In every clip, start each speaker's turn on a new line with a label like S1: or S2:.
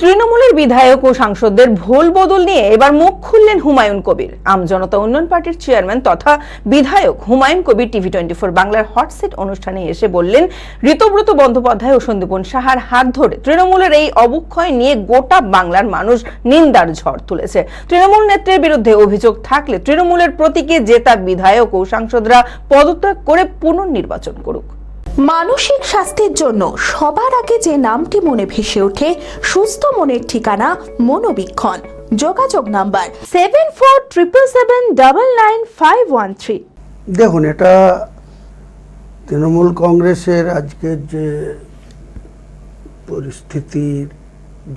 S1: তৃণমূলের বিধায়ক ও সাংসদদের ভুল বদল নিয়ে এবার মুখ খুললেন হুমায়ুন কবির। আমজনতা উন্নয়ন পার্টির চেয়ারম্যান তথা বিধায়ক হুমায়ুন কবির টিভি24 বাংলার হটসিট অনুষ্ঠানে এসে বললেন, ঋতব্রত বন্দ্যোপাধ্যায় ও সন্দীপন সাহার হাত ধরে তৃণমূলের এই অবক্ষয় নিয়ে গোটা বাংলার মানুষ নিন্দার ঝড় তুলেছে। তৃণমূল নেত্রীর বিরুদ্ধে অভিযোগ থাকলে তৃণমূলের প্রতীকে জেতা বিধায়ক ও সাংসদরা পদত্যাগ করে পুনর্নির্বাচন করুক।
S2: মানসিক স্বাস্থ্যের জন্য সবার আগে যে নামটি মনে ভেসে ওঠে, সুস্থ মনের ঠিকানা মনোবীক্ষণ। যোগাযোগ নাম্বার 7477799513।
S3: দেখুন, এটা তৃণমূল কংগ্রেসের আজকের যে পরিস্থিতির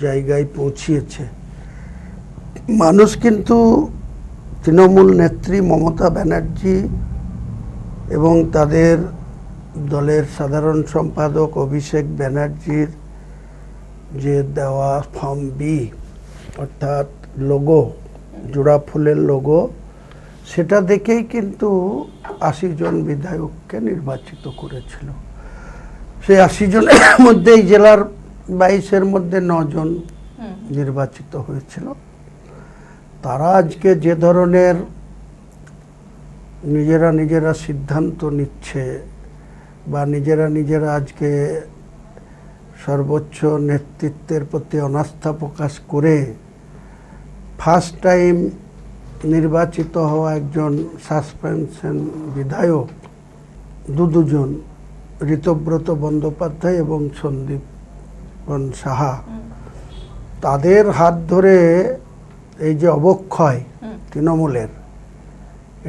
S3: জায়গায় পৌঁছিয়েছে, মানুষ কিন্তু তৃণমূল নেত্রী মমতা ব্যানার্জি এবং তাদের দলের সাধারণ সম্পাদক অভিষেক ব্যানার্জির যে দেওয়া ফর্ম বি, অর্থাৎ লোগো, জোড়া ফুলের লোগো, সেটা দেখেই কিন্তু ৮০ জন বিধায়ককে নির্বাচিত করেছিল। সেই ৮০ জনের মধ্যে এই জেলার ২২-এর মধ্যে ৯ জন নির্বাচিত হয়েছিল। তারা আজকে যে ধরনের নিজেরা সিদ্ধান্ত নিচ্ছে বা নিজেরা আজকে সর্বোচ্চ নেতৃত্বের প্রতি অনাস্থা প্রকাশ করে ফার্স্ট টাইম নির্বাচিত হওয়া একজন সাসপেনশন বিধায়ক, দুজন, ঋতব্রত বন্দ্যোপাধ্যায় এবং সন্দীপন সাহা, তাদের হাত ধরে এই যে অবক্ষয় তৃণমূলের,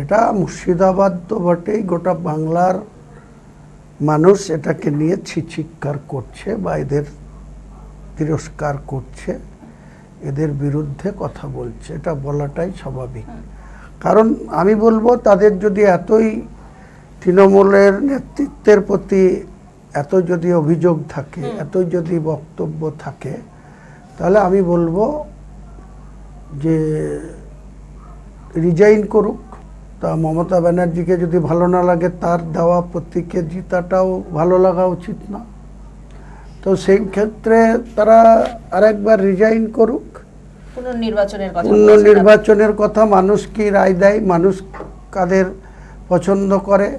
S3: এটা মুর্শিদাবাদ তো বটেই, গোটা বাংলার মানুষ এটাকে নিয়ে ছিচিৎকার করছে বা এদের তিরস্কার করছে, এদের বিরুদ্ধে কথা বলছে। এটা বলাটাই স্বাভাবিক। কারণ আমি বলবো, তাদের যদি এতই তৃণমূলের নেতৃত্বের প্রতি এত যদি অভিযোগ থাকে, এত যদি বক্তব্য থাকে, তাহলে আমি বলবো যে রিজাইন করুক। তা মমতা ব্যানার্জিকে যদি ভালো না লাগে, তার দেওয়া প্রতীকে জিতাটাও ভালো লাগা উচিত না। তো সেই ক্ষেত্রে তারা আরেকবার রিজাইন করুক। পুনর্নির্বাচনের কথা মানুষ কি রায় দেয়, মানুষ কাদের পছন্দ করে।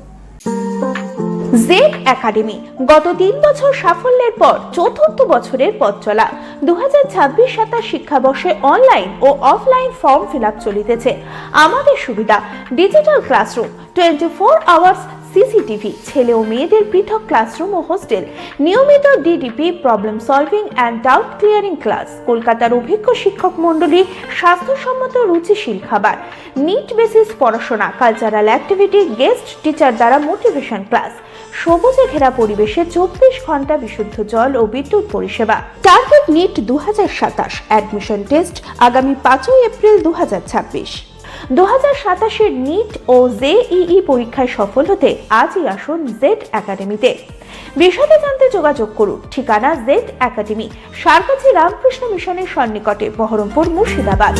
S2: জেড একাডেমি গত ৩ বছর সাফল্যের পর চতুর্থ বছরের পথ চলা। 2026-27 শিক্ষাবর্ষে অনলাইন ও অফলাইন ফর্ম ফিল আপ চলিতেছে। আমাদের সুবিধা ডিজিটাল ক্লাসরুম, 24 আওয়ার্স সিসিটিভি, ছেলে ও মেয়েদের পৃথক ক্লাসরুম ও হোস্টেল, নিয়মিত DDP, problem solving and doubt clearing class, কলকাতার অভিজ্ঞ শিক্ষক মন্ডলী, স্বাস্থ্যসম্মত রুচিশীল খাবার, নিট বেসিস পড়াশোনা, কালচারাল অ্যাক্টিভিটি, গেস্ট টিচার দ্বারা মোটিভেশন ক্লাস, সবুজে ঘেরা পরিবেশে 24 ঘন্টা বিশুদ্ধ জল ও বিদ্যুৎ পরিষেবা। টার্গেট নিট 2027, অ্যাডমিশন টেস্ট আগামী 5 এপ্রিল 2026। 2027-এর নিট ও জেইই পরীক্ষায় সফল হতে আজই আসুন জেড একাডেমিতে। বিশদে জানতে যোগাযোগ করুন। ঠিকানা জেড একাডেমি, সারকাছি রামকৃষ্ণ মিশনের সন্নিকটে, বহরমপুর, মুর্শিদাবাদ।